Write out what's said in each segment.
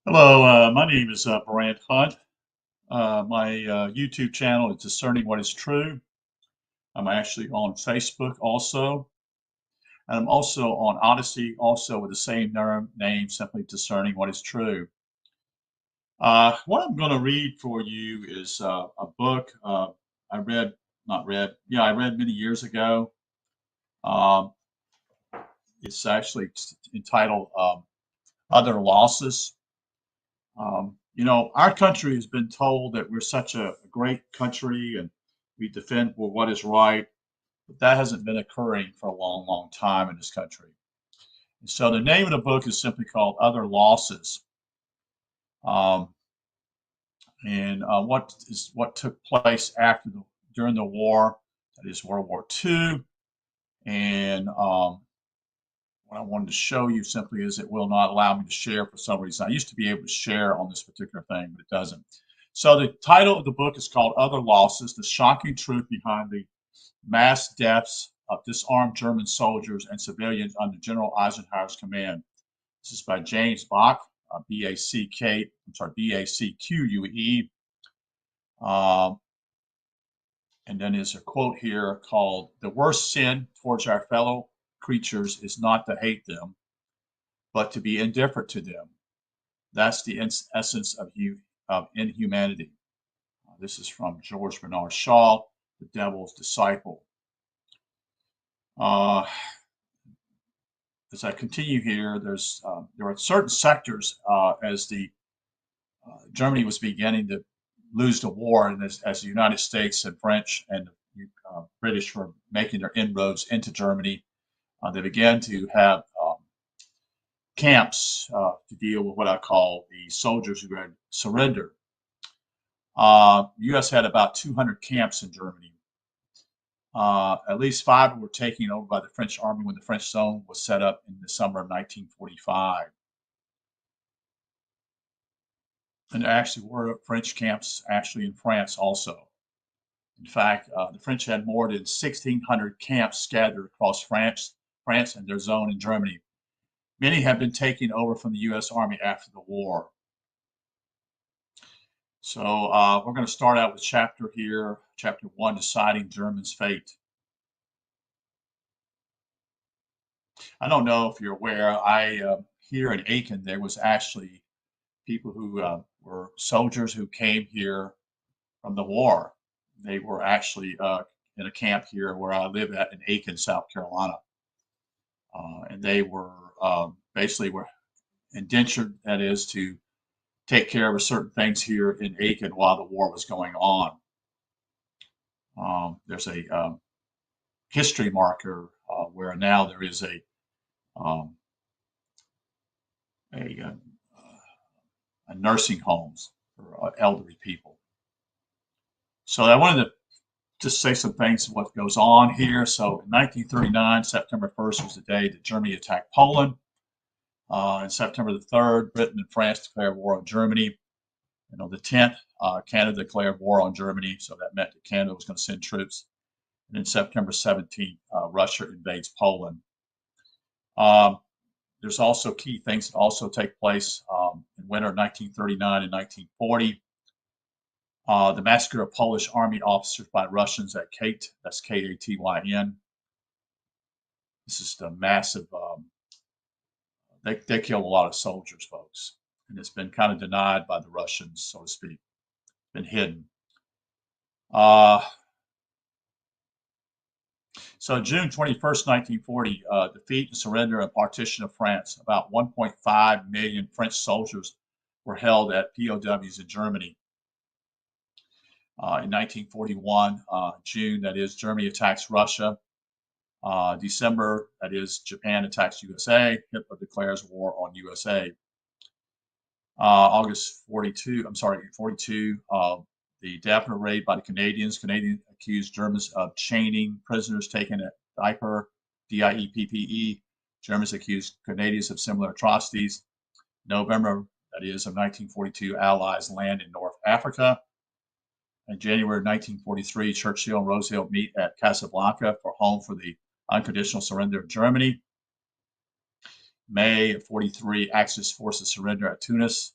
Hello, my name is Brant Hunt. My YouTube channel is Discerning What is True. I'm actually on Facebook also, and I'm also on Odyssey, also with the same name, simply Discerning What is True. What I'm going to read for you is a book I read, not read, yeah, I read many years ago. Um, it's actually entitled Other Losses. Our country has been told that we're such a great country and we defend for what is right, but that hasn't been occurring for a long, long time in this country. And so the name of the book is simply called Other Losses. Um, and what took place during the war, that is World War II. And what I wanted to show you simply is it will not allow me to share for some reason. I used to be able to share on this particular thing, but it doesn't. So the title of the book is called Other Losses, The Shocking Truth Behind the Mass Deaths of Disarmed German Soldiers and Civilians under General Eisenhower's command. This is by James Bach, B-A-C-Q-U-E. Um, and then there's a quote here called, "The worst sin towards our fellow creatures is not to hate them, but to be indifferent to them. That's the essence of inhumanity." This is from George Bernard Shaw, The Devil's Disciple. Uh, as I continue here, there are certain sectors as the Germany was beginning to lose the war, and as the United States and French and British were making their inroads into Germany, they began to have camps to deal with what I call the soldiers who had surrendered. The U.S. had about 200 camps in Germany. At least 5 were taken over by the French army when the French zone was set up in the summer of 1945. And there actually were French camps actually in France also. In fact, the French had more than 1,600 camps scattered across France and their zone in Germany. Many have been taken over from the U.S. Army after the war. So we're going to start out with chapter 1, Deciding Germany's Fate. I don't know if you're aware, here in Aiken, there was actually people who were soldiers who came here from the war. They were actually in a camp here where I live at in Aiken, South Carolina. And they were basically were indentured, that is, to take care of certain things here in Aiken while the war was going on. There's a history marker where now there is um, a, a nursing homes for elderly people. So I wanted to just say some things of what goes on here. So in 1939, September 1st was the day that Germany attacked Poland. On September the 3rd, Britain and France declared war on Germany. And on the 10th, Canada declared war on Germany. So that meant that Canada was going to send troops. And then September 17th, Russia invades Poland. There's also key things that also take place in winter of 1939 and 1940. The massacre of Polish army officers by Russians at Kate, that's Katyn. This is the massive, they killed a lot of soldiers, folks. And it's been kind of denied by the Russians, so to speak, been hidden. So June 21st, 1940, defeat and surrender and partition of France. About 1.5 million French soldiers were held at POWs in Germany. In 1941, June, that is, Germany attacks Russia. December, that is, Japan attacks USA. Hitler declares war on USA. August 42, the Daphne raid by the Canadians. Canadians accused Germans of chaining prisoners taken at Dieppe, D-I-E-P-P-E. Germans accused Canadians of similar atrocities. November, that is, of 1942, Allies land in North Africa. In January 1943, Churchill and Roosevelt meet at Casablanca for home for the unconditional surrender of Germany. May of 43, Axis forces surrender at Tunis.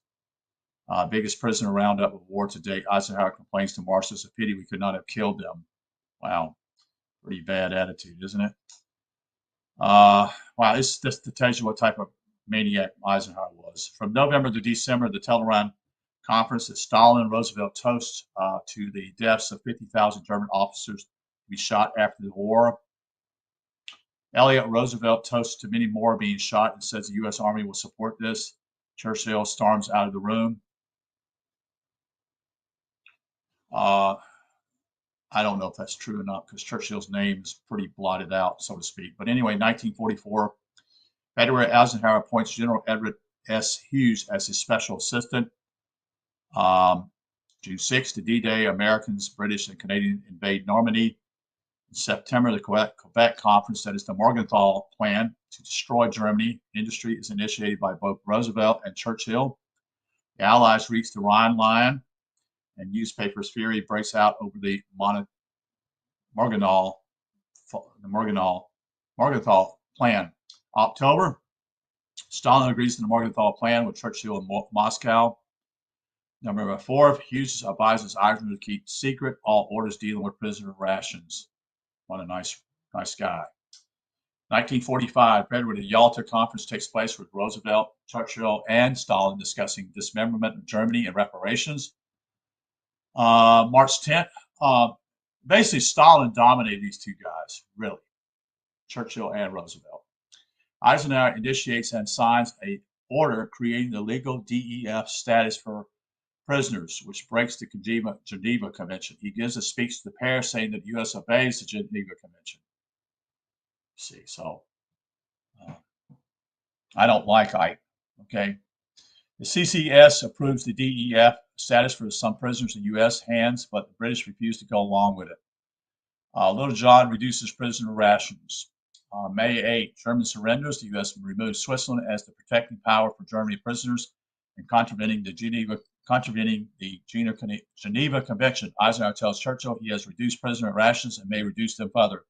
Biggest prisoner roundup of war to date. Eisenhower complains to Marshall, "It's a pity we could not have killed them." Wow, pretty bad attitude, isn't it? Wow, this tells you what type of maniac Eisenhower was. From November to December, the Teleron conference that Stalin and Roosevelt toast to the deaths of 50,000 German officers to be shot after the war. Elliott Roosevelt toasts to many more being shot and says the U.S. Army will support this. Churchill storms out of the room. I don't know if that's true or not because Churchill's name is pretty blotted out, so to speak. But anyway, 1944, Edward Eisenhower appoints General Edward S. Hughes as his special assistant. June 6th, the D-Day, Americans, British, and Canadians invade Normandy. In September, the Quebec Conference, that is the Morgenthau Plan to destroy Germany. Industry is initiated by both Roosevelt and Churchill. The Allies reach the Rhine line, and newspapers' fury breaks out over the Morgenthau Plan. October, Stalin agrees to the Morgenthau Plan with Churchill in Moscow. November 4th, Hughes advises Eisenhower to keep secret all orders dealing with prisoner rations. What a nice guy. 1945, February, the Yalta Conference takes place with Roosevelt, Churchill, and Stalin discussing dismemberment of Germany and reparations. March 10th, basically Stalin dominated these two guys, really, Churchill and Roosevelt. Eisenhower initiates and signs an order creating the legal DEF status for prisoners, which breaks the Geneva Convention. He gives a speech to Paris saying that the U.S. obeys the Geneva Convention. See, so I don't like Ike, okay? The CCS approves the DEF status for some prisoners in U.S. hands, but the British refuse to go along with it. Little John reduces prisoner rations. May 8, German surrenders. The U.S. removes Switzerland as the protecting power for Germany prisoners and contravening the Geneva Convention. Eisenhower tells Churchill he has reduced prisoner rations and may reduce them further.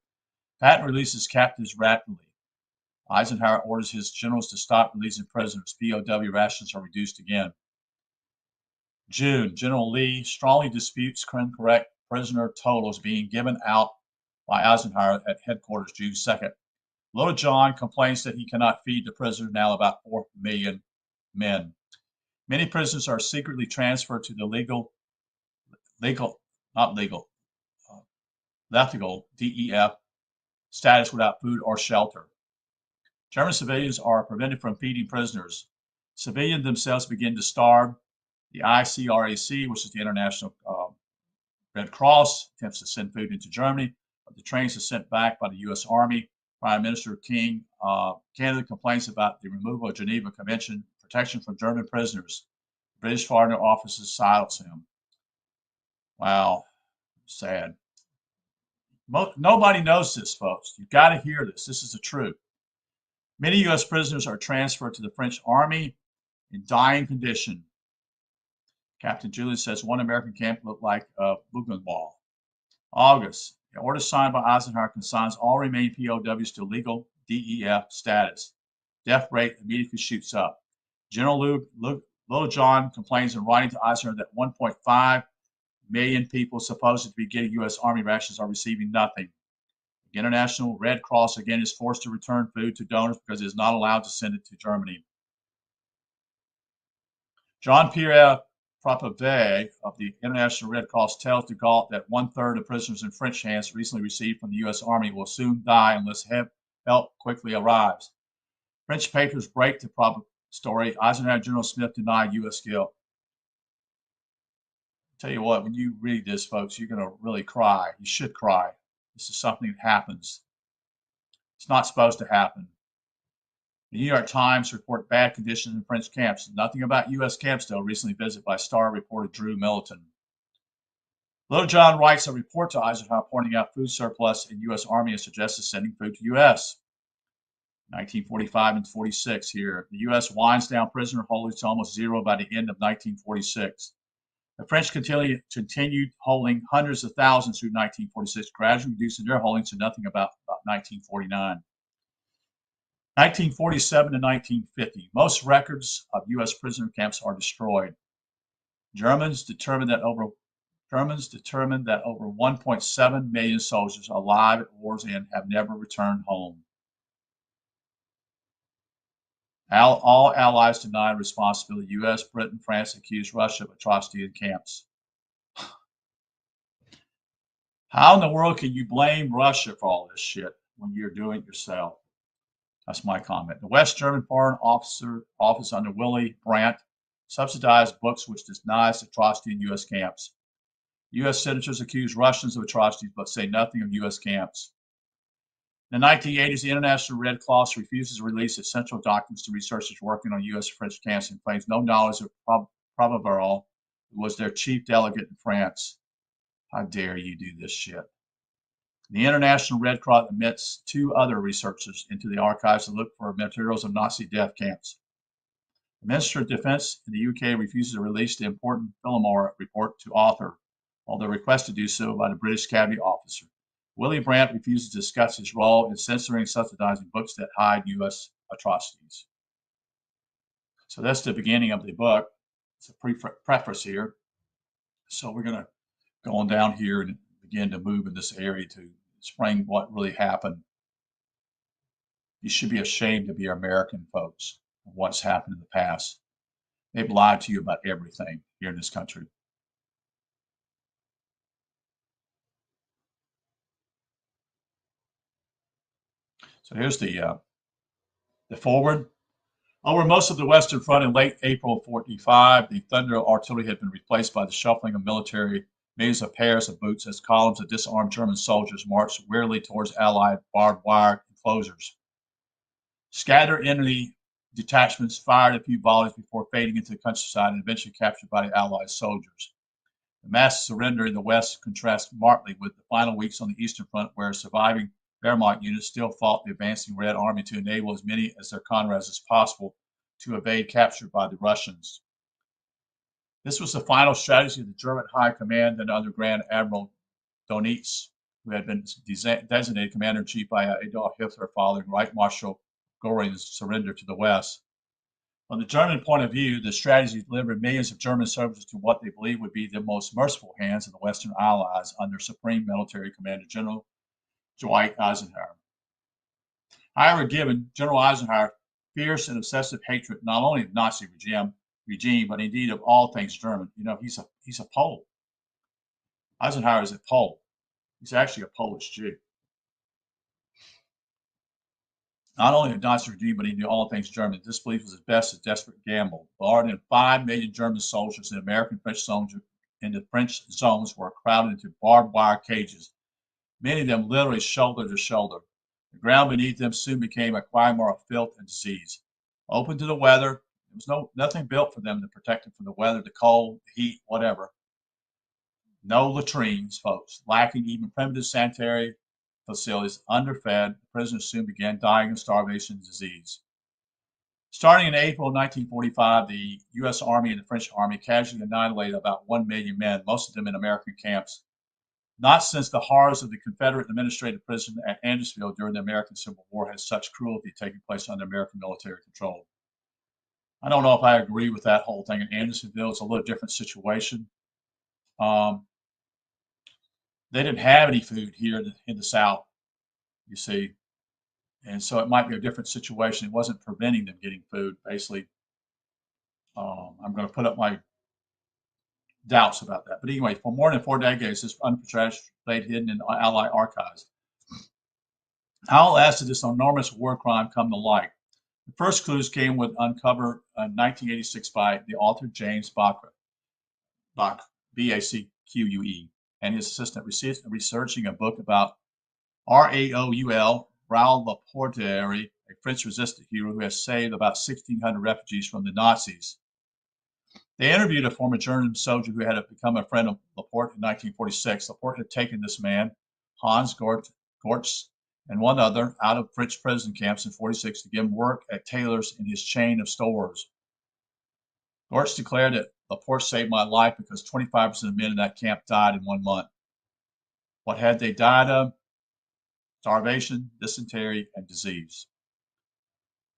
Patton releases captives rapidly. Eisenhower orders his generals to stop releasing prisoners. POW rations are reduced again. June, General Lee strongly disputes correct prisoner totals being given out by Eisenhower at headquarters June 2nd. Little John complains that he cannot feed the prisoners, now about 4 million men. Many prisoners are secretly transferred to the lethal DEF status without food or shelter. German civilians are prevented from feeding prisoners. Civilians themselves begin to starve. The ICRAC, which is the International Red Cross, attempts to send food into Germany, but the trains are sent back by the U.S. Army. Prime Minister King Canada complains about the removal of Geneva Convention protection for German prisoners. British Foreign Office silence him. Wow, sad. Nobody knows this, folks. You've got to hear this. This is the truth. Many U.S. prisoners are transferred to the French Army in dying condition. Captain Julian says one American camp looked like Buchenwald. August, the order signed by Eisenhower consigns all remaining POWs to legal DEF status. Death rate immediately shoots up. General Little John complains in writing to Eisenhower that 1.5 million people supposed to be getting U.S. Army rations are receiving nothing. The International Red Cross again is forced to return food to donors because it is not allowed to send it to Germany. Jean-Pierre Propave of the International Red Cross tells de Gaulle that 1/3 of prisoners in French hands recently received from the U.S. Army will soon die unless help quickly arrives. French papers break the Propave story. Eisenhower General Smith denied U.S. guilt. Tell you what, when you read this, folks, you're going to really cry. You should cry. This is something that happens. It's not supposed to happen. The New York Times report bad conditions in French camps. Nothing about U.S. camps, though, recently visited by Star reporter Drew Milliton. Little John writes a report to Eisenhower pointing out food surplus in U.S. Army and suggests sending food to U.S. 1945 and 46 here. The U.S. winds down prisoner holdings to almost zero by the end of 1946. The French continued holding hundreds of thousands through 1946, gradually reducing their holdings to nothing about 1949. 1947 to 1950, most records of U.S. prisoner camps are destroyed. Germans determined that over 1.7 million soldiers alive at war's end have never returned home. All allies denied responsibility. U.S., Britain, France accused Russia of atrocity in camps. How in the world can you blame Russia for all this shit when you're doing it yourself? That's my comment. The West German Foreign Office under Willy Brandt subsidized books which denies atrocity in U.S. camps. U.S. senators accuse Russians of atrocities but say nothing of U.S. camps. In the 1980s, the International Red Cross refuses to release essential documents to researchers working on U.S. French camps and claims no knowledge of Provobarol, who was their chief delegate in France. How dare you do this shit? The International Red Cross admits 2 other researchers into the archives to look for materials of Nazi death camps. The Minister of Defense in the UK refuses to release the important Phillimore report to author, although requested to do so by the British Cabinet officer. Willy Brandt refuses to discuss his role in censoring and subsidizing books that hide U.S. atrocities. So that's the beginning of the book. It's a preface here. So we're going to go on down here and begin to move in this area to explain what really happened. You should be ashamed to be American, folks, of what's happened in the past. They've lied to you about everything here in this country. So here's the forward. Over most of the Western Front in late April of 45, the Thunder artillery had been replaced by the shuffling of military millions of pairs of boots as columns of disarmed German soldiers marched wearily towards Allied barbed wire enclosures. Scattered enemy detachments fired a few volleys before fading into the countryside and eventually captured by the Allied soldiers. The mass surrender in the West contrasts markedly with the final weeks on the Eastern Front, where surviving Wehrmacht units still fought the advancing Red Army to enable as many as their comrades as possible to evade capture by the Russians. This was the final strategy of the German High Command under Grand Admiral Dönitz, who had been designated Commander-in-Chief by Adolf Hitler following Reich Marshal Göring's surrender to the West. From the German point of view, the strategy delivered millions of German soldiers to what they believed would be the most merciful hands of the Western Allies under Supreme Military Commander General Dwight Eisenhower. However, given General Eisenhower's fierce and obsessive hatred not only of the Nazi regime, but indeed of all things German, he's a Pole. Eisenhower is a Pole. He's actually a Polish Jew. Not only of Nazi regime, but he knew all things German. This belief was at best a desperate gamble. More than 5 million German soldiers and American French soldiers in the French zones were crowded into barbed wire cages, many of them literally shoulder to shoulder. The ground beneath them soon became a quagmire of filth and disease. Open to the weather, there was nothing built for them to protect them from the weather, the cold, the heat, whatever. No latrines, folks, lacking even primitive sanitary facilities, underfed, the prisoners soon began dying of starvation and disease. Starting in April 1945, the U.S. Army and the French Army casually annihilated about 1 million men, most of them in American camps. Not since the horrors of the Confederate administrative prison at Andersonville during the American Civil War has such cruelty taken place under American military control. I don't know if I agree with that whole thing in Andersonville. It's a little different situation. They didn't have any food here in the South, you see. And so it might be a different situation. It wasn't preventing them getting food, basically. I'm going to put up my doubts about that. But anyway, for more than 4 decades, this unprotected stayed hidden in Allied archives. How last did this enormous war crime come to light? The first clues came with uncovered in 1986 by the author James Bacque, B-A-C-Q-U-E, and his assistant researching a book about Raoul Laporte, a French resistance hero who has saved about 1,600 refugees from the Nazis. They interviewed a former German soldier who had become a friend of Laporte in 1946. Laporte had taken this man, Hans Gortz, and one other out of French prison camps in 1946 to give him work at Taylor's in his chain of stores. Gortz declared that Laporte saved my life because 25% of men in that camp died in 1 month. What had they died of? Starvation, dysentery, and disease.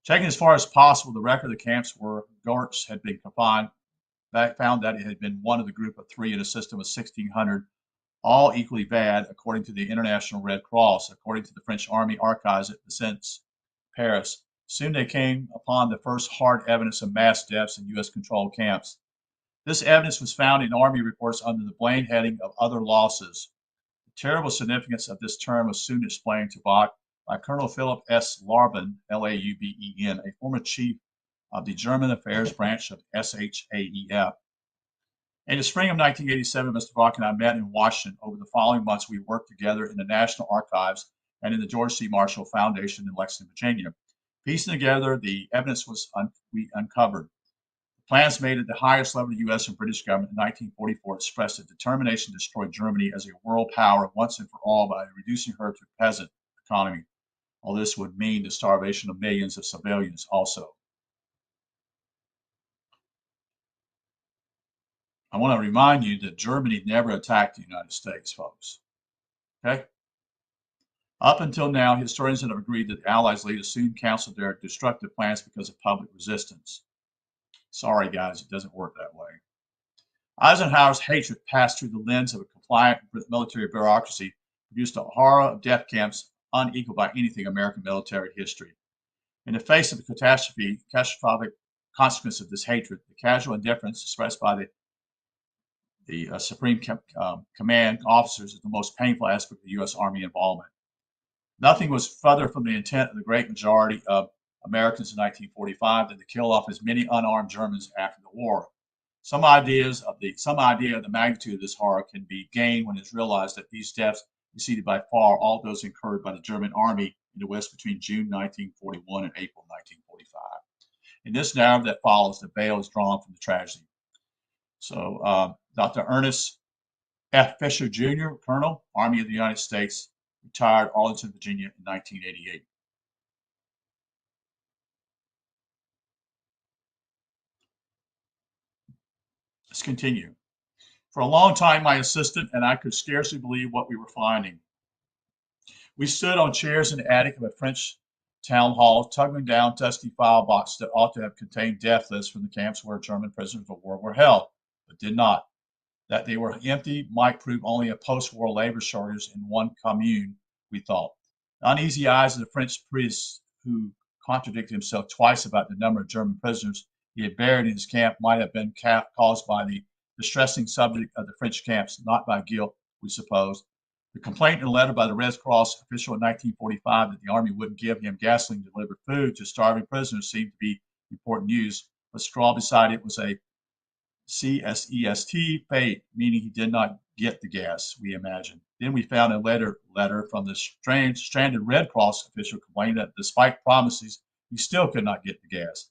Checking as far as possible the record of the camps where Gortz had been confined, found that it had been one of the group of three in a system of 1,600, all equally bad, according to the International Red Cross. According to the French Army archives at Vincennes, Paris, soon they came upon the first hard evidence of mass deaths in U.S. controlled camps. This evidence was found in Army reports under the plain heading of other losses. The terrible significance of this term was soon explained to Bach by Colonel Philip S. Laubben, L-A-U-B-E-N, a former chief of the German Affairs Branch of SHAEF. In the spring of 1987, Mr. Bach and I met in Washington. Over the following months, we worked together in the National Archives and in the George C. Marshall Foundation in Lexington, Virginia. Piecing together the evidence we uncovered. The plans made at the highest level of the U.S. and British government in 1944 expressed a determination to destroy Germany as a world power once and for all by reducing her to a peasant economy. All this would mean the starvation of millions of civilians also. I want to remind you that Germany never attacked the United States, folks. Okay? Up until now, historians have agreed that the Allies leaders soon canceled their destructive plans because of public resistance. Sorry, guys, it doesn't work that way. Eisenhower's hatred passed through the lens of a compliant military bureaucracy, produced a horror of death camps unequaled by anything American military history. In the face of the catastrophic consequence of this hatred, the casual indifference expressed by the Supreme Command officers is the most painful aspect of the U.S. Army involvement. Nothing was further from the intent of the great majority of Americans in 1945 than to kill off as many unarmed Germans after the war. Some idea of the magnitude of this horror can be gained when it's realized that these deaths exceeded by far all those incurred by the German army in the West between June 1941 and April 1945. In this narrative that follows, the veil is drawn from the tragedy. So Dr. Ernest F. Fisher Jr., Colonel, Army of the United States, retired Arlington, Virginia in 1988. Let's continue. For a long time, my assistant and I could scarcely believe what we were finding. We stood on chairs in the attic of a French town hall, tugging down dusty file boxes that ought to have contained death lists from the camps where German prisoners of war were held, but did not. That they were empty might prove only a post-war labor shortage in one commune, we thought. The uneasy eyes of the French priest, who contradicted himself twice about the number of German prisoners he had buried in his camp, might have been caused by the distressing subject of the French camps, not by guilt, we suppose. The complaint in a letter by the Red Cross official in 1945 that the Army wouldn't give him gasoline to deliver food to starving prisoners seemed to be important news, but scrawled beside it was a CSEST fate, meaning he did not get the gas, we imagine. Then we found a letter from the stranded Red Cross official complaining that despite promises, he still could not get the gas.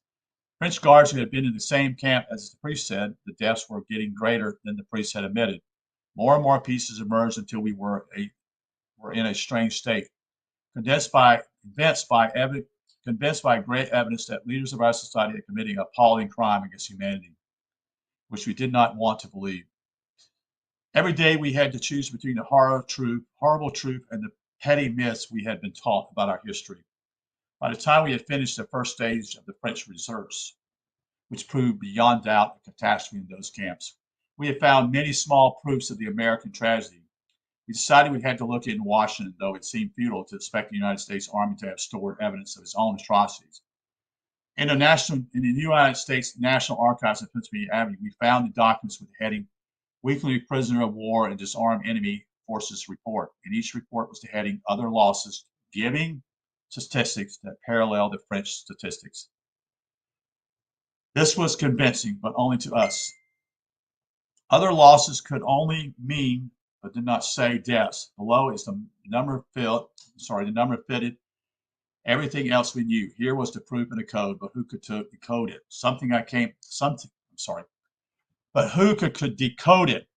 French guards who had been in the same camp as the priest said, the deaths were getting greater than the priest had admitted. More and more pieces emerged until we were in a strange state. Convinced by great evidence that leaders of our society are committing appalling crime against humanity, which we did not want to believe. Every day we had to choose between the horrible truth, and the petty myths we had been taught about our history. By the time we had finished the first stage of the French reserves, which proved beyond doubt a catastrophe in those camps, we had found many small proofs of the American tragedy. We decided we had to look in Washington, though it seemed futile to expect the United States Army to have stored evidence of its own atrocities. In the United States National Archives in Pennsylvania Avenue, we found the documents with the heading Weekly Prisoner of War and Disarmed Enemy Forces Report. In each report was the heading Other Losses, giving statistics that parallel the French statistics. This was convincing, but only to us. Other losses could only mean, but did not say, deaths. Below is the number fitted. Everything else we knew. Here was the proof in the code, but who could decode it? But who could decode it?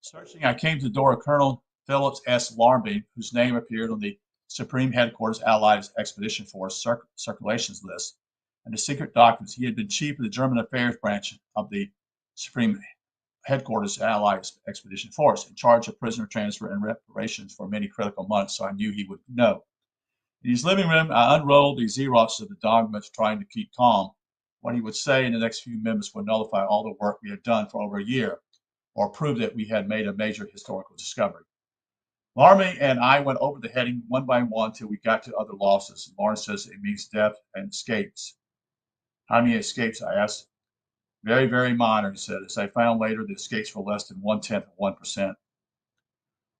Searching, I came to the door of Colonel Phillips S. Laubben, whose name appeared on the Supreme Headquarters Allied Expedition Force circulations list and the secret documents. He had been chief of the German Affairs Branch of the Supreme Headquarters Allied Expedition Force, in charge of prisoner transfer and reparations for many critical months, so I knew he would know. In his living room, I unrolled the Xerox of the documents, trying to keep calm. what he would say in the next few minutes would nullify all the work we had done for over a year or prove that we had made a major historical discovery. Laramie and I went over the heading one by one till we got to other losses. Lawrence says it means death and escapes. How many escapes? I asked. Very, very minor, he said. As I found later, the escapes were less than 1/10 of 1%.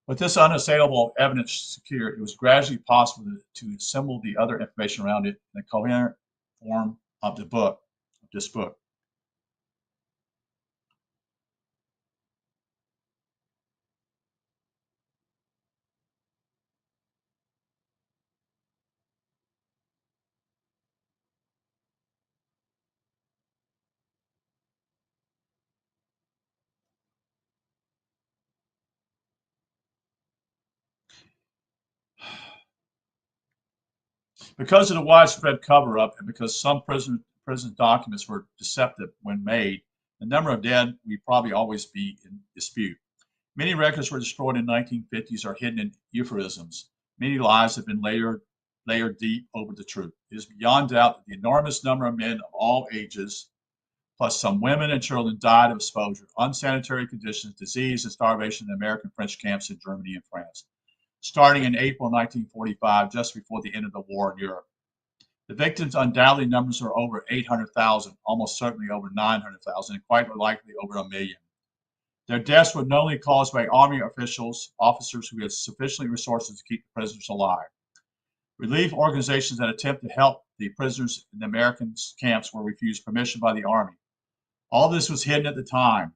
With this unassailable evidence secured, it was gradually possible to assemble the other information around it in a coherent form of this book. Because of the widespread cover-up and because some prison documents were deceptive when made, the number of dead will probably always be in dispute. Many records were destroyed in the 1950s or hidden in euphemisms. Many lies have been layered deep over the truth. It is beyond doubt that the enormous number of men of all ages, plus some women and children, died of exposure, unsanitary conditions, disease, and starvation in American French camps in Germany and France, starting in April 1945, just before the end of the war in Europe. The victims' undoubtedly numbers are over 800,000, almost certainly over 900,000, and quite likely over 1 million. Their deaths were not only caused by Army officers who had sufficient resources to keep the prisoners alive. Relief organizations that attempt to help the prisoners in the American camps were refused permission by the Army. All this was hidden at the time,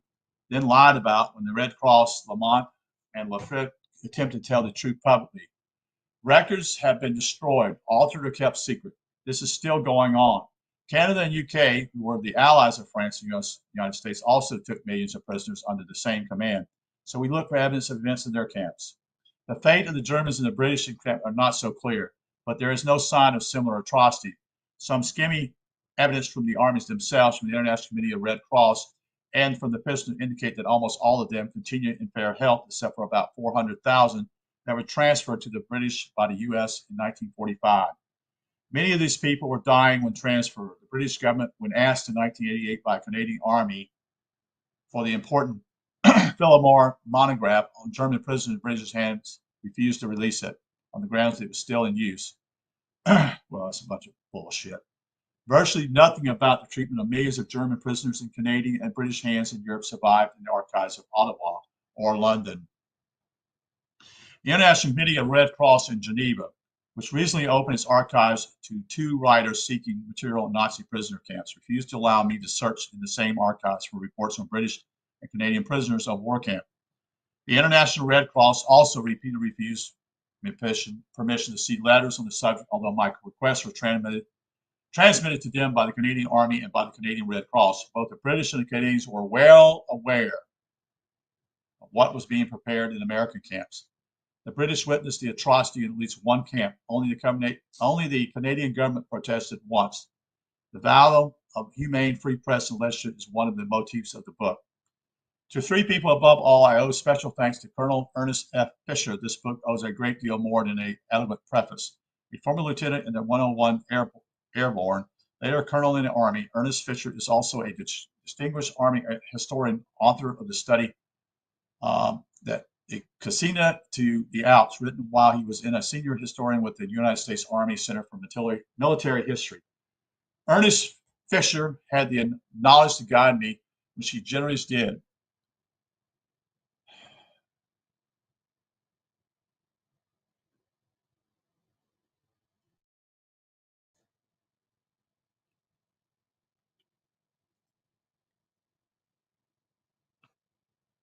then lied about when the Red Cross, Lamont, and Lafayette attempted to tell the truth publicly. Records have been destroyed, altered, or kept secret. This is still going on. Canada and UK, who were the allies of France and the United States, also took millions of prisoners under the same command. So we look for evidence of events in their camps. The fate of the Germans and the British in camp are not so clear, but there is no sign of similar atrocity. Some skimmy evidence from the armies themselves, from the International Committee of Red Cross, and from the prisoners indicate that almost all of them continue in fair health, except for about 400,000 that were transferred to the British by the U.S. in 1945. Many of these people were dying when transferred. The British government, when asked in 1988 by the Canadian Army for the important Phillimore monograph on German prisoners in British hands, refused to release it on the grounds that it was still in use. Well, that's a bunch of bullshit. Virtually nothing about the treatment of millions of German prisoners in Canadian and British hands in Europe survived in the archives of Ottawa or London. The International Committee of Red Cross in Geneva, which recently opened its archives to 2 writers seeking material in Nazi prisoner camps, refused to allow me to search in the same archives for reports on British and Canadian prisoners of war camp. The International Red Cross also repeatedly refused permission to see letters on the subject, although my requests were transmitted to them by the Canadian Army and by the Canadian Red Cross. Both the British and the Canadians were well aware of what was being prepared in American camps. The British witnessed the atrocity in at least one camp. Only the Canadian government protested once. The value of humane free press and legislation is one of the motifs of the book. To 3 people above all, I owe special thanks to Colonel Ernest F. Fisher. This book owes a great deal more than an eloquent preface. A former lieutenant in the 101 Airborne, later colonel in the Army, Ernest Fisher is also a distinguished Army historian, author of the study that the Casina to the Alps, written while he was a senior historian with the United States Army Center for Military History. Ernest Fisher had the knowledge to guide me, which he generally did.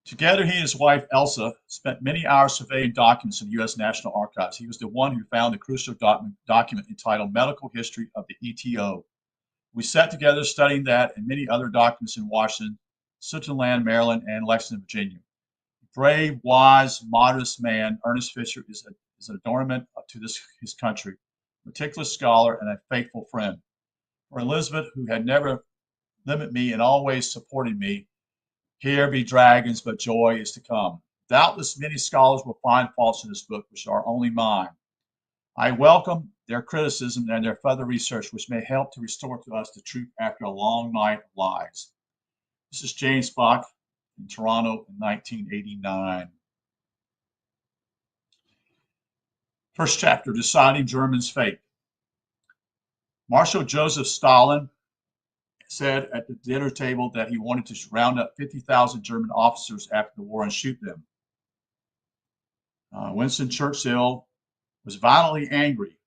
Together, he and his wife, Elsa, spent many hours surveying documents in the U.S. National Archives. He was the one who found the crucial document entitled Medical History of the ETO. We sat together studying that and many other documents in Washington, Suitland, Maryland, and Lexington, Virginia. Brave, wise, modest man, Ernest Fisher is an adornment to his country, meticulous scholar, and a faithful friend. For Elizabeth, who had never limited me and always supported me, here be dragons, but joy is to come. Doubtless many scholars will find faults in this book, which are only mine. I welcome their criticism and their further research, which may help to restore to us the truth after a long night of lies. This is James Bach in Toronto in 1989. First chapter, Deciding Germany's Fate. Marshal Joseph Stalin said at the dinner table that he wanted to round up 50,000 German officers after the war and shoot them. Winston Churchill was violently angry.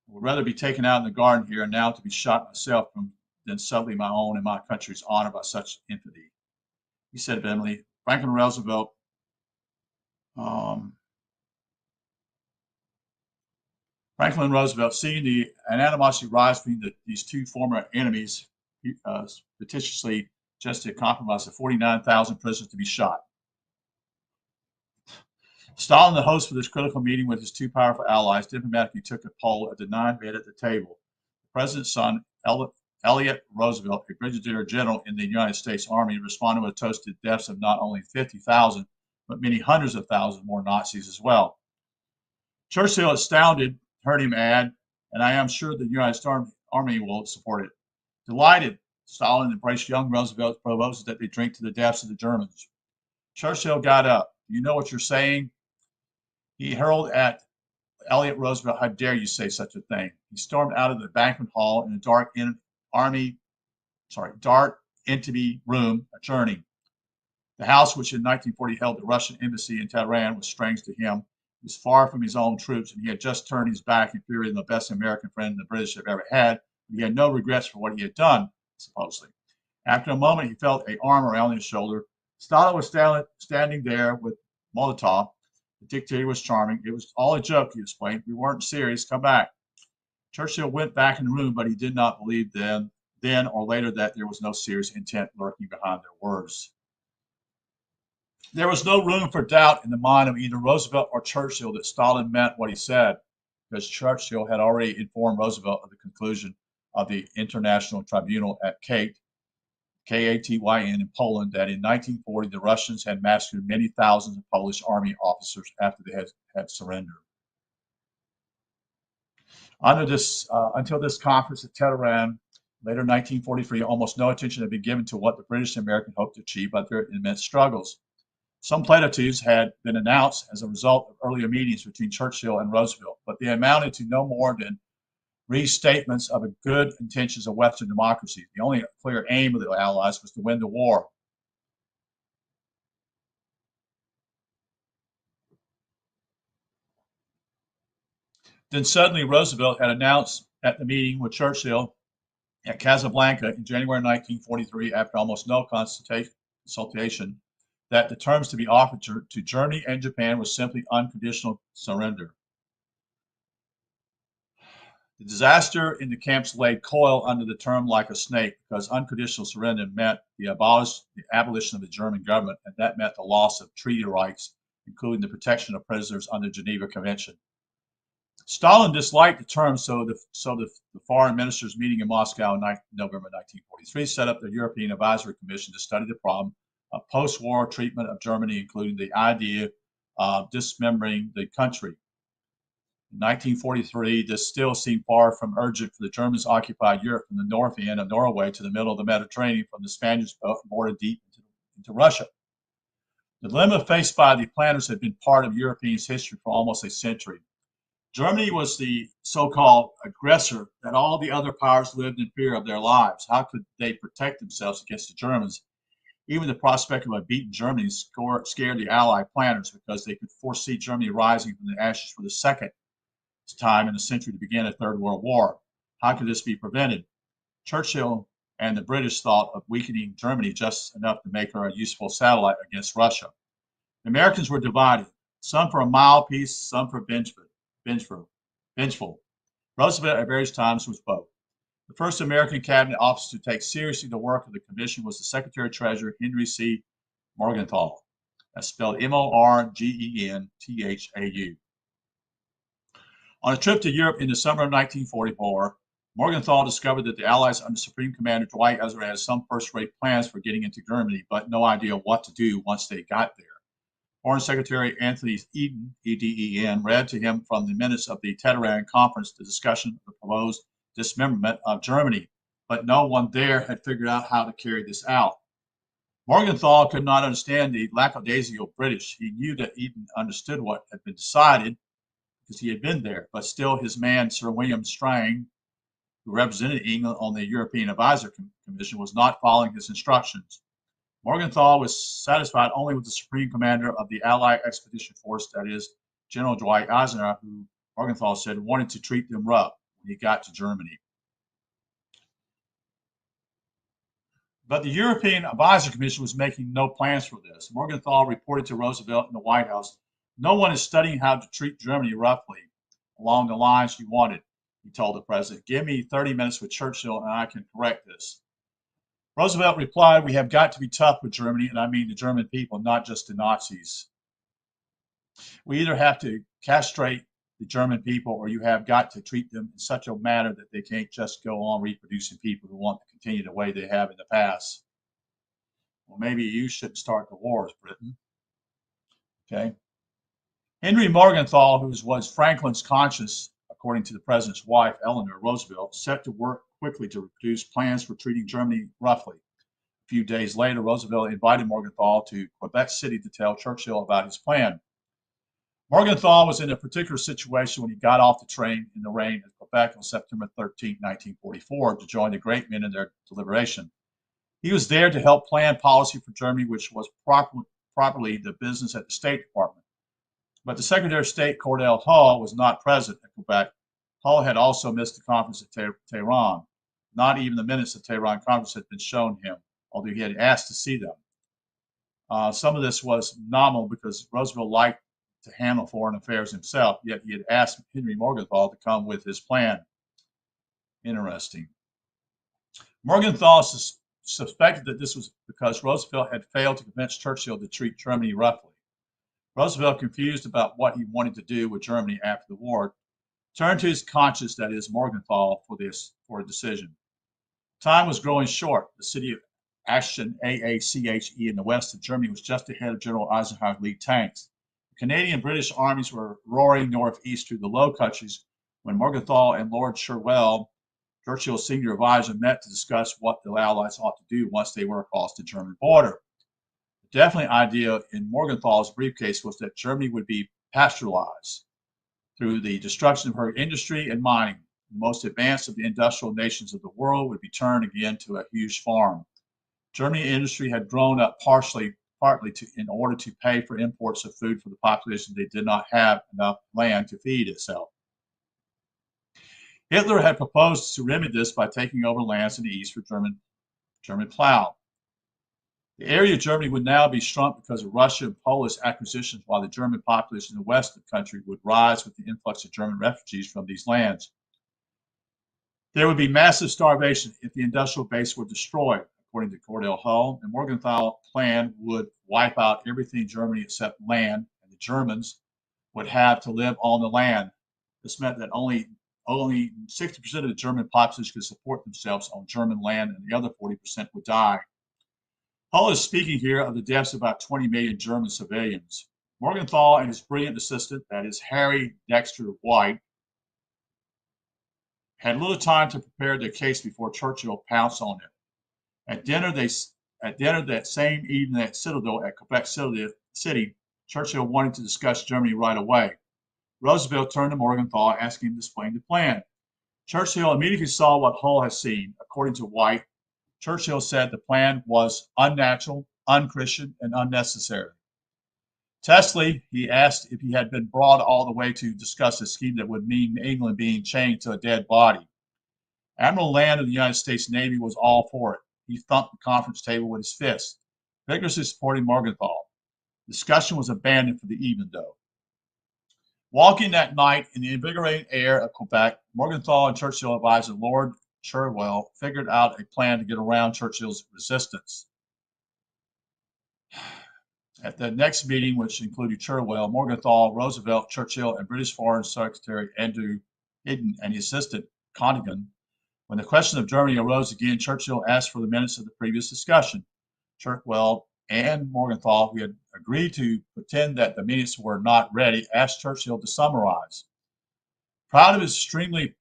I would rather be taken out in the garden here and now to be shot myself than sully my own and my country's honor by such infamy. He said vehemently. Franklin Roosevelt seeing an animosity rise between these two former enemies, petitiously suggested a compromise of 49,000 prisoners to be shot. Stalin, the host for this critical meeting with his two powerful allies, diplomatically took a poll of the 9 men at the table. The president's son, Elliott Roosevelt, a brigadier general in the United States Army, responded with a toast to the deaths of not only 50,000, but many hundreds of thousands more Nazis as well. Churchill, astounded, heard him add, and I am sure the United States Army will support it. Delighted, Stalin embraced young Roosevelt, proposed that they drink to the deaths of the Germans. Churchill got up. You know what you're saying? He hurled at Elliott Roosevelt, how dare you say such a thing? He stormed out of the banquet hall in a dark intimate room, adjourning. The house, which in 1940 held the Russian embassy in Tehran, was strange to him. He was far from his own troops, and he had just turned his back in fear of the best American friend the British have ever had. He had no regrets for what he had done, supposedly. After a moment, he felt an arm around his shoulder. Stalin was standing there with Molotov. The dictator was charming. It was all a joke, he explained. We weren't serious. Come back. Churchill went back in the room, but he did not believe then or later that there was no serious intent lurking behind their words. There was no room for doubt in the mind of either Roosevelt or Churchill that Stalin meant what he said, because Churchill had already informed Roosevelt of the conclusion of the International Tribunal at Katyn in Poland that in 1940 the Russians had massacred many thousands of Polish army officers after they had surrendered. Until this conference at Tehran, later 1943, almost no attention had been given to what the British and Americans hoped to achieve by their immense struggles. Some platitudes had been announced as a result of earlier meetings between Churchill and Roosevelt, but they amounted to no more than restatements of the good intentions of Western democracy. The only clear aim of the Allies was to win the war. Then suddenly Roosevelt had announced at the meeting with Churchill at Casablanca in January 1943, after almost no consultation, that the terms to be offered to Germany and Japan was simply unconditional surrender. The disaster in the camps laid coil under the term like a snake, because unconditional surrender meant the abolition of the German government, and that meant the loss of treaty rights, including the protection of prisoners under the Geneva Convention. Stalin disliked the term, so the foreign ministers meeting in Moscow in November 1943 set up the European Advisory Commission to study the problem of post-war treatment of Germany, including the idea of dismembering the country. In 1943, this still seemed far from urgent, for the Germans occupied Europe from the north end of Norway to the middle of the Mediterranean, from the Spanish border deep into Russia. The dilemma faced by the planners had been part of European history for almost a century. Germany was the so-called aggressor that all the other powers lived in fear of their lives. How could they protect themselves against the Germans? Even the prospect of a beaten Germany scared the Allied planners, because they could foresee Germany rising from the ashes for the second time in a century to begin a Third World War. How could this be prevented? Churchill and the British thought of weakening Germany just enough to make her a useful satellite against Russia. The Americans were divided, some for a mild peace, some for vengeful. Roosevelt at various times was both. The first American cabinet officer to take seriously the work of the commission was the Secretary-Treasurer Henry C. Morgenthau. That's spelled Morgenthau. On a trip to Europe in the summer of 1944, Morgenthau discovered that the Allies under Supreme Commander Dwight Eisenhower had some first-rate plans for getting into Germany, but no idea what to do once they got there. Foreign Secretary Anthony Eden, E-D-E-N, read to him from the minutes of the Teheran Conference the discussion of the proposed dismemberment of Germany, but no one there had figured out how to carry this out. Morgenthau could not understand the lackadaisical British. He knew that Eden understood what had been decided because he had been there, but still his man, Sir William Strang, who represented England on the European Advisory Commission, was not following his instructions. Morgenthau was satisfied only with the Supreme Commander of the Allied Expedition Force, that is, General Dwight Eisenhower, who Morgenthau said wanted to treat them rough when he got to Germany. But the European Advisory Commission was making no plans for this. Morgenthau reported to Roosevelt in the White House, "No one is studying how to treat Germany roughly along the lines you wanted," he told the president. "Give me 30 minutes with Churchill and I can correct this." Roosevelt replied, "We have got to be tough with Germany, and I mean the German people, not just the Nazis. We either have to castrate the German people or you have got to treat them in such a manner that they can't just go on reproducing people who want to continue the way they have in the past." Well, maybe you shouldn't start the wars, Britain. Okay. Henry Morgenthau, who was Franklin's conscience, according to the president's wife, Eleanor Roosevelt, set to work quickly to produce plans for treating Germany roughly. A few days later, Roosevelt invited Morgenthau to Quebec City to tell Churchill about his plan. Morgenthau was in a particular situation when he got off the train in the rain at Quebec on September 13, 1944, to join the great men in their deliberation. He was there to help plan policy for Germany, which was properly the business at the State Department. But the Secretary of State, Cordell Hull, was not present at Quebec. Hull had also missed the conference at Tehran. Not even the minutes of the Tehran conference had been shown him, although he had asked to see them. Some of this was nominal because Roosevelt liked to handle foreign affairs himself, yet he had asked Henry Morgenthau to come with his plan. Interesting. Morgenthau suspected that this was because Roosevelt had failed to convince Churchill to treat Germany roughly. Roosevelt, confused about what he wanted to do with Germany after the war, turned to his conscience, that is, Morgenthau, for a decision. Time was growing short. The city of Aachen, A-A-C-H-E, in the west of Germany was just ahead of General Eisenhower's lead tanks. The Canadian and British armies were roaring northeast through the Low Countries when Morgenthau and Lord Cherwell, Churchill's senior advisor, met to discuss what the Allies ought to do once they were across the German border. The definite idea in Morgenthau's briefcase was that Germany would be pasteurized through the destruction of her industry and mining. The most advanced of the industrial nations of the world would be turned again to a huge farm. German industry had grown up partly in order to pay for imports of food for the population they did not have enough land to feed itself. Hitler had proposed to remedy this by taking over lands in the east for German plow. The area of Germany would now be shrunk because of Russian and Polish acquisitions, while the German population in the west of the country would rise with the influx of German refugees from these lands. There would be massive starvation if the industrial base were destroyed, according to Cordell Hull, and Morgenthau's plan would wipe out everything in Germany except land, and the Germans would have to live on the land. This meant that only 60% of the German population could support themselves on German land, and the other 40% would die. Hull is speaking here of the deaths of about 20 million German civilians. Morgenthau and his brilliant assistant, that is Harry Dexter White, had little time to prepare their case before Churchill pounced on it. At dinner that same evening at Citadel, at Quebec City, Churchill wanted to discuss Germany right away. Roosevelt turned to Morgenthau, asking him to explain the plan. Churchill immediately saw what Hull had seen. According to White, Churchill said the plan was unnatural, unchristian, and unnecessary. Testily, he asked if he had been brought all the way to discuss a scheme that would mean England being chained to a dead body. Admiral Land of the United States Navy was all for it. He thumped the conference table with his fist, vigorously supporting Morgenthau. Discussion was abandoned for the evening, though. Walking that night in the invigorating air of Quebec, Morgenthau and Churchill advisor Lord Cherwell figured out a plan to get around Churchill's resistance. At the next meeting, which included Cherwell, Morgenthau, Roosevelt, Churchill, and British Foreign Secretary Andrew Eden and his assistant Conaghan, when the question of Germany arose again, Churchill asked for the minutes of the previous discussion. Cherwell and Morgenthau, who had agreed to pretend that the minutes were not ready, asked Churchill to summarize. Proud of his extremely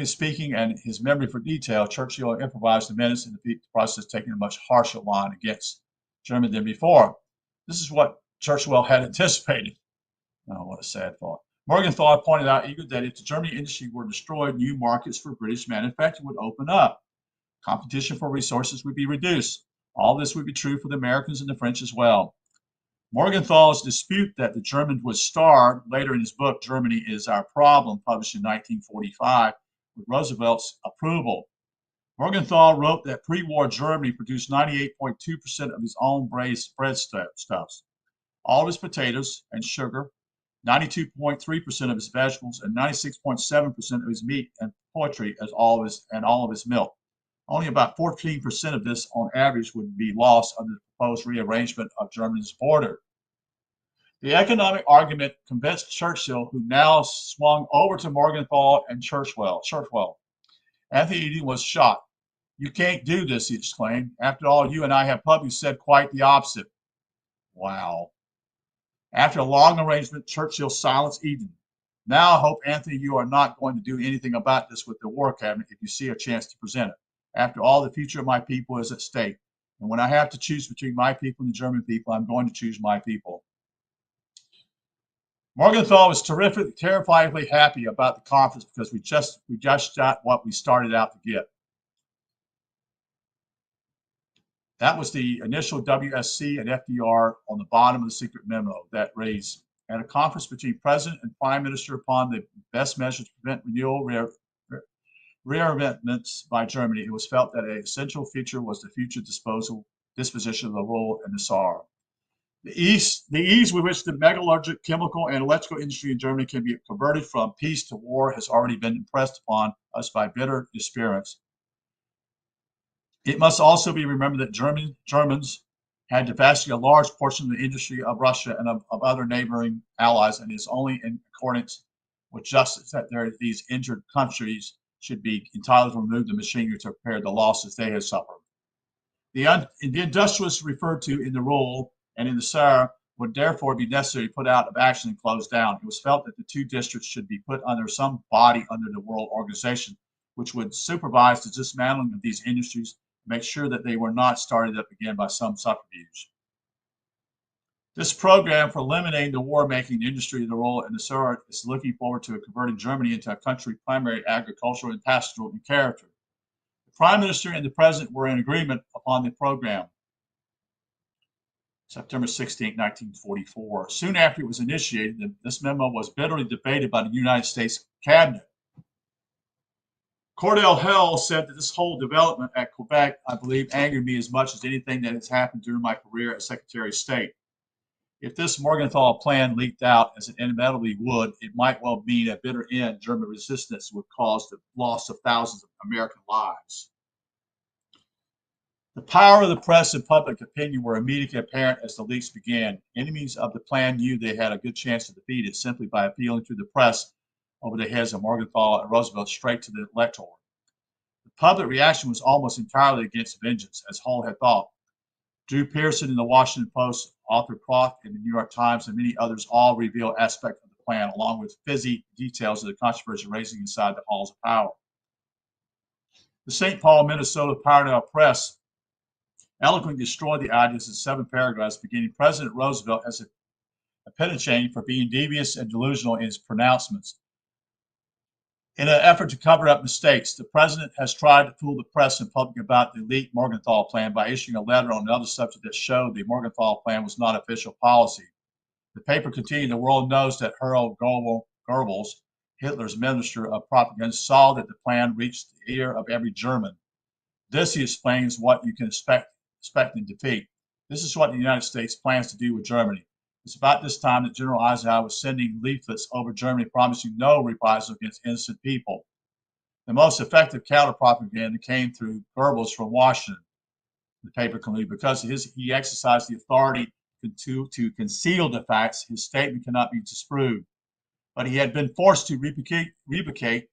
speaking and his memory for detail, Churchill improvised the minutes in the process, taking a much harsher line against Germany than before. This is what Churchill had anticipated. Oh, what a sad thought. Morgenthau pointed out eagerly that if the German industry were destroyed, new markets for British manufacturing would open up. Competition for resources would be reduced. All this would be true for the Americans and the French as well. Morgenthau's dispute that the Germans would starve, later in his book, Germany is Our Problem, published in 1945, with Roosevelt's approval. Morgenthau wrote that pre-war Germany produced 98.2% of his own braised breadstuffs, all of his potatoes and sugar, 92.3% of his vegetables, and 96.7% of his meat and poultry as all of his milk. Only about 14% of this on average would be lost under the proposed rearrangement of Germany's border. The economic argument convinced Churchill, who now swung over to Morgenthau and Churchill. Anthony Eden was shocked. "You can't do this," he exclaimed. "After all, you and I have publicly said quite the opposite." Wow. After a long arrangement, Churchill silenced Eden. "Now I hope, Anthony, you are not going to do anything about this with the War Cabinet if you see a chance to present it. After all, the future of my people is at stake. And when I have to choose between my people and the German people, I'm going to choose my people." Morgenthau was terrifyingly happy about the conference because we just got what we started out to get. That was the initial WSC and FDR on the bottom of the secret memo that raised, at a conference between President and Prime Minister upon the best measures to prevent renewal rearmaments by Germany, it was felt that an essential feature was the future disposition of the Ruhr and the Saar. The ease with which the metallurgic, chemical, and electrical industry in Germany can be converted from peace to war has already been impressed upon us by bitter experience. It must also be remembered that Germans had divested a large portion of the industry of Russia and of other neighboring allies, and it is only in accordance with justice that these injured countries should be entitled to remove the machinery to repair the losses they have suffered. The industrialists referred to in the Ruhr and in the Saar would therefore be necessary to put out of action and close down. It was felt that the two districts should be put under some body under the World Organization, which would supervise the dismantling of these industries and make sure that they were not started up again by some subterfuge. This program for eliminating the war-making industry of the Ruhr and the Saar is looking forward to converting Germany into a country primarily agricultural and pastoral in character. The Prime Minister and the President were in agreement upon the program. September 16, 1944. Soon after it was initiated, this memo was bitterly debated by the United States Cabinet. Cordell Hull said that this whole development at Quebec, I believe, angered me as much as anything that has happened during my career as Secretary of State. If this Morgenthau plan leaked out, as it inevitably would, it might well mean a bitter end. German resistance would cause the loss of thousands of American lives. The power of the press and public opinion were immediately apparent as the leaks began. Enemies of the plan knew they had a good chance to defeat it simply by appealing to the press over the heads of Morgenthau and Roosevelt straight to the electorate. The public reaction was almost entirely against vengeance, as Hull had thought. Drew Pearson in the Washington Post, Arthur Croft in the New York Times, and many others all revealed aspects of the plan, along with fizzy details of the controversy raising inside the halls of power. The St. Paul, Minnesota Parnell Press eloquently destroyed the ideas in 7 paragraphs, beginning, "President Roosevelt has a penitentiary for being devious and delusional in his pronouncements. In an effort to cover up mistakes, the president has tried to fool the press and public about the leaked Morgenthau plan by issuing a letter on another subject that showed the Morgenthau plan was not official policy." The paper continued, "The world knows that Harold Goebbels, Hitler's minister of propaganda, saw that the plan reached the ear of every German. This, he explains, what you can expect in defeat. This is what the United States plans to do with Germany. It's about this time that General Eisenhower was sending leaflets over Germany promising no reprisals against innocent people. The most effective counter-propaganda came through Goebbels from Washington," the paper concluded. "Because he exercised the authority to conceal the facts, his statement cannot be disproved. But he had been forced to replicate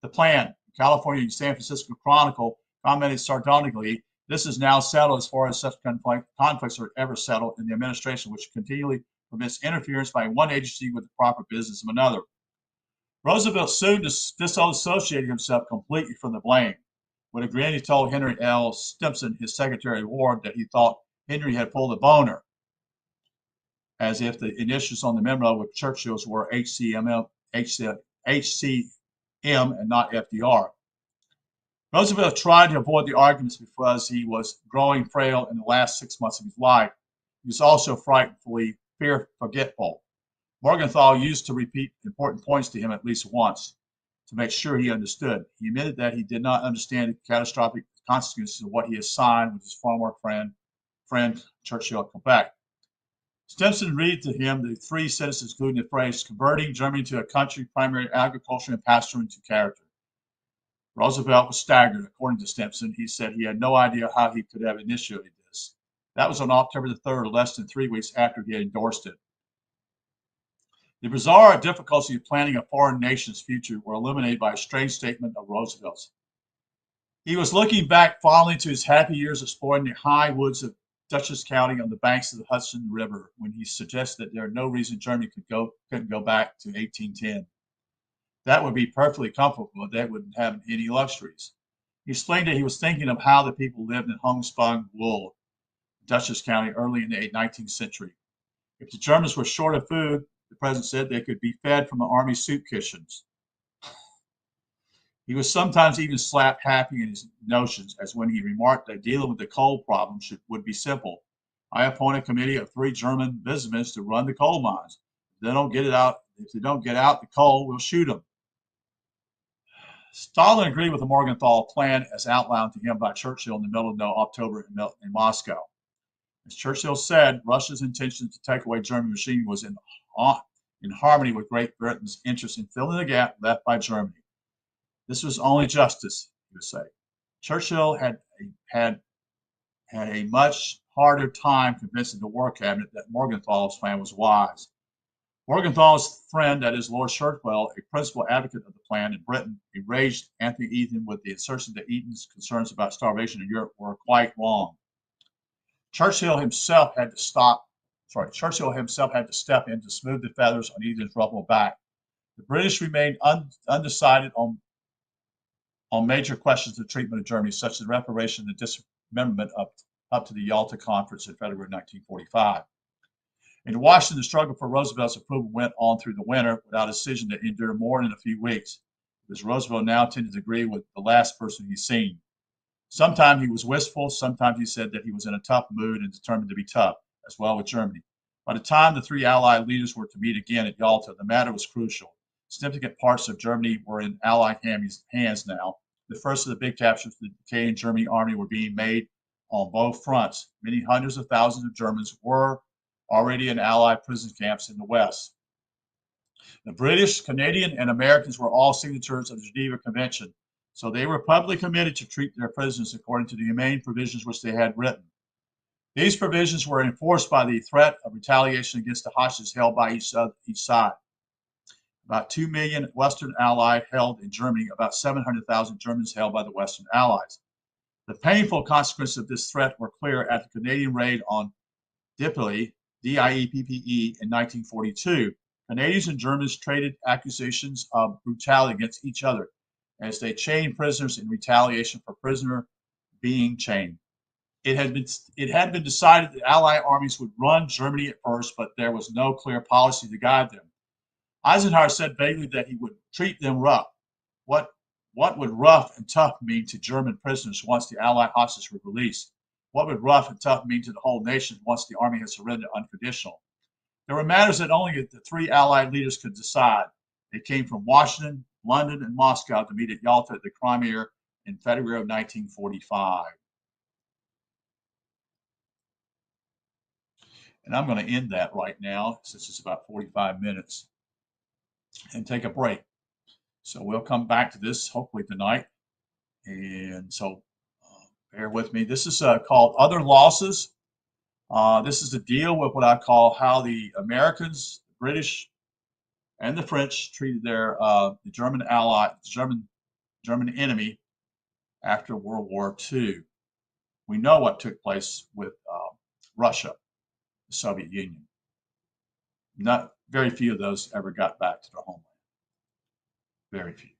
the plan." The California and San Francisco Chronicle commented sardonically, This is now settled as far as such conflicts are ever settled in the administration, which continually permits interference by one agency with the proper business of another. Roosevelt soon disassociated himself completely from the blame. With a grin, he told Henry L. Stimson, his Secretary of War, that he thought Henry had pulled a boner, as if the initials on the memo with Churchill's were HCM and not FDR. Roosevelt tried to avoid the arguments because he was growing frail in the last 6 months of his life. He was also frightfully forgetful. Morgenthau used to repeat important points to him at least once to make sure he understood. He admitted that he did not understand the catastrophic consequences of what he had signed with his former friend Churchill at Quebec. Stimson read to him the three sentences including the phrase, converting Germany to a country primarily agriculture and pastoral into character. Roosevelt was staggered. According to Stimson, he said he had no idea how he could have initiated this. That was on October the 3rd, less than 3 weeks after he had endorsed it. The bizarre difficulty of planning a foreign nation's future were eliminated by a strange statement of Roosevelt's. He was looking back fondly to his happy years exploring the high woods of Dutchess County on the banks of the Hudson River when he suggested that there was no reason Germany couldn't go back to 1810. That would be perfectly comfortable, but they wouldn't have any luxuries. He explained that he was thinking of how the people lived in homespun wool, Dutchess County, early in the 19th century. If the Germans were short of food, the president said they could be fed from the army soup kitchens. He was sometimes even slap happy in his notions, as when he remarked that dealing with the coal problem would be simple. I appoint a committee of 3 German businessmen to run the coal mines. If they don't get out the coal, we'll shoot them. Stalin agreed with the Morgenthau plan as outlined to him by Churchill in the middle of October in Moscow. As Churchill said, Russia's intention to take away German machinery was in harmony with Great Britain's interest in filling the gap left by Germany. This was only justice, he would say. Churchill had a much harder time convincing the War Cabinet that Morgenthau's plan was wise. Morgenthau's friend, that is Lord Shirkwell, a principal advocate of the plan in Britain, enraged Anthony Eden with the assertion that Eden's concerns about starvation in Europe were quite wrong. Churchill himself had to step in to smooth the feathers on Eden's ruffled back. The British remained undecided on major questions of treatment of Germany, such as reparation and dismemberment up to the Yalta Conference in February 1945. In Washington, the struggle for Roosevelt's approval went on through the winter without a decision that endured more than a few weeks, because Roosevelt now tended to agree with the last person he's seen. Sometimes he was wistful, sometimes he said that he was in a tough mood and determined to be tough, as well with Germany. By the time the 3 Allied leaders were to meet again at Yalta, the matter was crucial. Significant parts of Germany were in Allied hands now. The first of the big captures of the decaying German army were being made on both fronts. Many hundreds of thousands of Germans were already in Allied prison camps in the West. The British, Canadian, and Americans were all signatories of the Geneva Convention, so they were publicly committed to treat their prisoners according to the humane provisions which they had written. These provisions were enforced by the threat of retaliation against the hostages held by each side. About 2 million Western Allies held in Germany, about 700,000 Germans held by the Western Allies. The painful consequences of this threat were clear at the Canadian raid on Dieppe, D-I-E-P-P-E, in 1942. Canadians and Germans traded accusations of brutality against each other as they chained prisoners in retaliation for prisoner being chained. It had been decided that Allied armies would run Germany at first, but there was no clear policy to guide them. Eisenhower said vaguely that he would treat them rough. What would rough and tough mean to German prisoners once the Allied hostages were released? What would rough and tough mean to the whole nation once the army had surrendered unconditional? There were matters that only the 3 Allied leaders could decide. They came from Washington, London, and Moscow to meet at Yalta at the Crimea in February of 1945. And I'm going to end that right now, since it's about 45 minutes, and take a break. So we'll come back to this hopefully tonight. And so bear with me. This is called Other Losses. This is to deal with what I call how the Americans, the British, and the French treated their the German ally, German enemy after World War II. We know what took place with Russia, the Soviet Union. Not very few of those ever got back to their homeland. Very few.